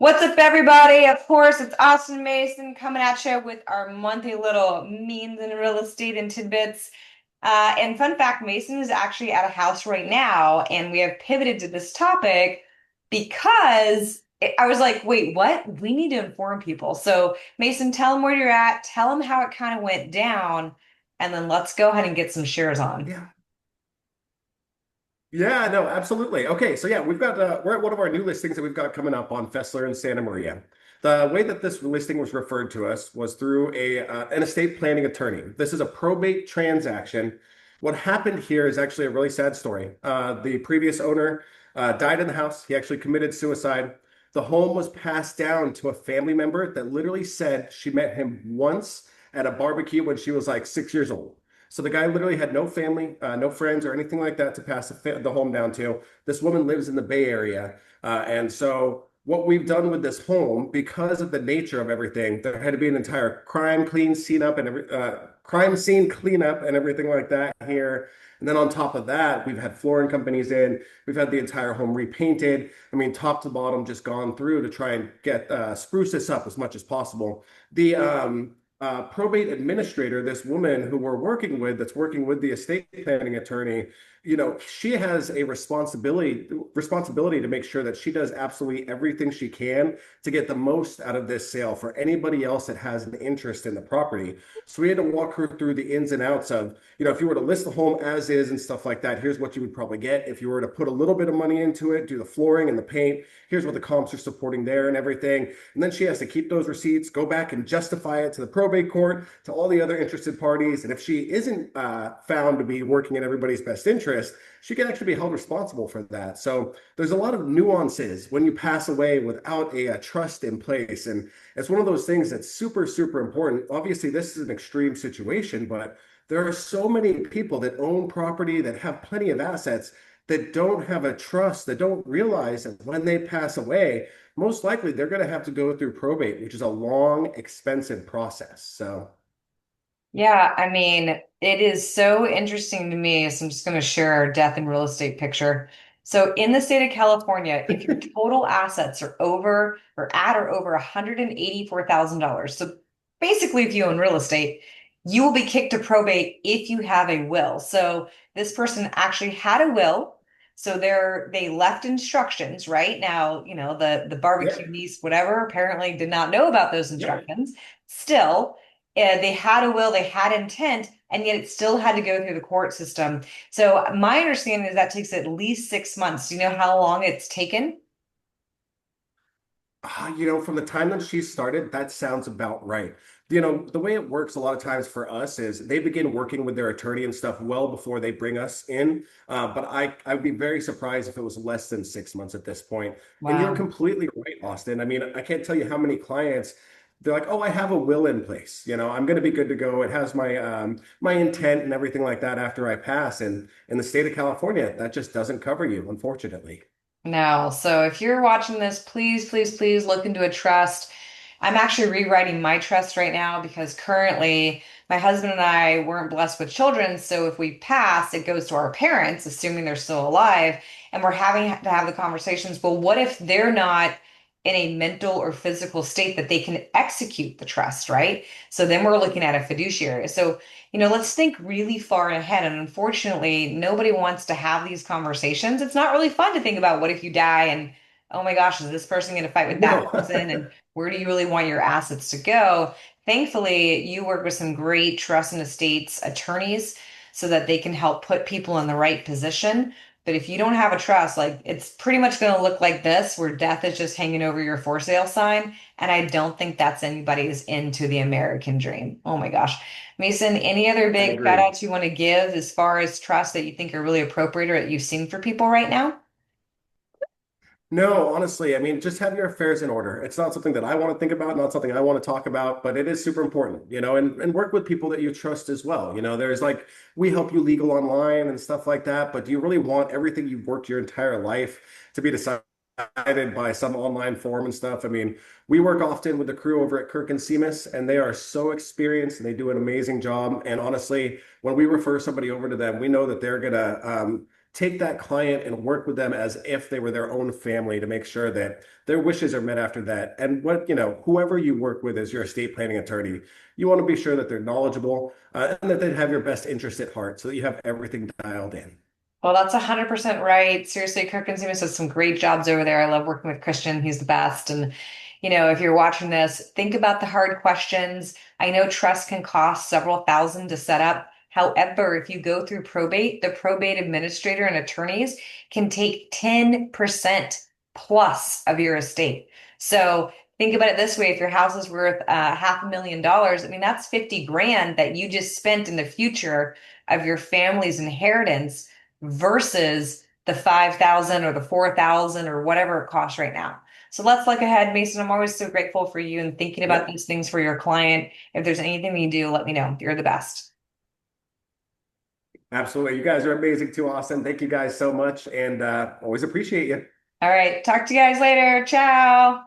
What's up, everybody? Of course, it's Austin Mason coming at you with our monthly little memes in real estate and tidbits. And fun fact, Mason is actually at a house right now, and we have pivoted to this topic because I was like, wait, what? We need to inform people. So, Mason, tell them where you're at, tell them how it kind of went down, and then let's go ahead and get some shares on. Yeah. Yeah, no, absolutely. Okay, so yeah, we're at one of our new listings that we've got coming up on Fessler and Santa Maria. The way that this listing was referred to us was through an estate planning attorney. This is a probate transaction. What happened here is actually a really sad story. The previous owner died in the house. He actually committed suicide. The home was passed down to a family member that literally said she met him once at a barbecue when she was like 6 years old. So the guy literally had no family, no friends or anything like that to pass the home down to. This woman lives in the Bay Area. And so what we've done with this home, because of the nature of everything, there had to be an entire crime scene cleanup and everything like that here. And then on top of that, we've had flooring companies in. We've had the entire home repainted. I mean, top to bottom, just gone through to try and get spruce this up as much as possible. The probate administrator, this woman who we're working with, that's working with the estate planning attorney, she has a responsibility to make sure that she does absolutely everything she can to get the most out of this sale for anybody else that has an interest in the property. So we had to walk her through the ins and outs of, if you were to list the home as is and stuff like that, here's what you would probably get. If you were to put a little bit of money into it, do the flooring and the paint, here's what the comps are supporting there and everything. And then she has to keep those receipts, go back and justify it to the probate court, to all the other interested parties. And if she isn't found to be working in everybody's best interest, she can actually be held responsible for that. So there's a lot of nuances when you pass away without a trust in place. And it's one of those things that's super, super important. Obviously, this is an extreme situation, but there are so many people that own property that have plenty of assets that don't have a trust, that don't realize that when they pass away, most likely they're going to have to go through probate, which is a long, expensive process. So, Yeah, I mean, it is so interesting to me. So I'm just going to share our death and real estate picture. So in the state of California, if your total assets are over or at or over $184,000, so basically if you own real estate, you will be kicked to probate if you have a will. So this person actually had a will. So they left instructions, right? Now, the yeah, barbecue niece, whatever, apparently did not know about those yeah. instructions. Still, they had a will, they had intent, and yet it still had to go through the court system. So my understanding is that takes at least 6 months. Do you know how long it's taken? From the time that she started, that sounds about right. The way it works a lot of times for us is they begin working with their attorney and stuff well before they bring us in. But I would be very surprised if it was less than 6 months at this point. And you're Wow. completely right, Austin. I mean, I can't tell you how many clients they're like, "Oh, I have a will in place. I'm going to be good to go. It has my intent and everything like that after I pass." And in the state of California, that just doesn't cover you, unfortunately. No. So if you're watching this, please, please, please look into a trust. I'm actually rewriting my trust right now because currently my husband and I weren't blessed with children. So if we pass, it goes to our parents, assuming they're still alive. And we're having to have the conversations. Well, what if they're not in a mental or physical state that they can execute the trust, right? So then we're looking at a fiduciary. So, let's think really far ahead. And unfortunately, nobody wants to have these conversations. It's not really fun to think about what if you die and, oh my gosh, is this person going to fight with that No. person? And where do you really want your assets to go? Thankfully, you work with some great trust and estates attorneys so that they can help put people in the right position. But if you don't have a trust, like it's pretty much going to look like this, where death is just hanging over your for sale sign. And I don't think that's anybody's into the American dream. Oh my gosh. Mason, any other I big shout agree. outs you want to give as far as trust that you think are really appropriate or that you've seen for people right now? No, honestly, I mean, just have your affairs in order. It's not something that I want to think about, not something I want to talk about, but it is super important, and work with people that you trust as well. There's like, we help you legal online and stuff like that, but do you really want everything you've worked your entire life to be decided by some online forum and stuff? I mean, we work often with the crew over at Kirk and Seamus, and they are so experienced and they do an amazing job. And honestly, when we refer somebody over to them, we know that they're gonna take that client and work with them as if they were their own family to make sure that their wishes are met after that. And what, whoever you work with as your estate planning attorney, you want to be sure that they're knowledgeable and that they have your best interest at heart so that you have everything dialed in. Well, that's 100% right. Seriously, Kirk and Seamus does some great jobs over there. I love working with Christian. He's the best. And, if you're watching this, think about the hard questions. I know trust can cost several thousand to set up. However, if you go through probate, the probate administrator and attorneys can take 10% plus of your estate. So think about it this way. If your house is worth $500,000, I mean, that's 50 grand that you just spent in the future of your family's inheritance versus the 5,000 or the 4,000 or whatever it costs right now. So let's look ahead, Mason. I'm always so grateful for you and thinking about Yep, these things for your client. If there's anything you do, let me know. You're the best. absolutely. You guys are amazing too, Austin. Thank you guys so much and always appreciate you. All right. Talk to you guys later. Ciao.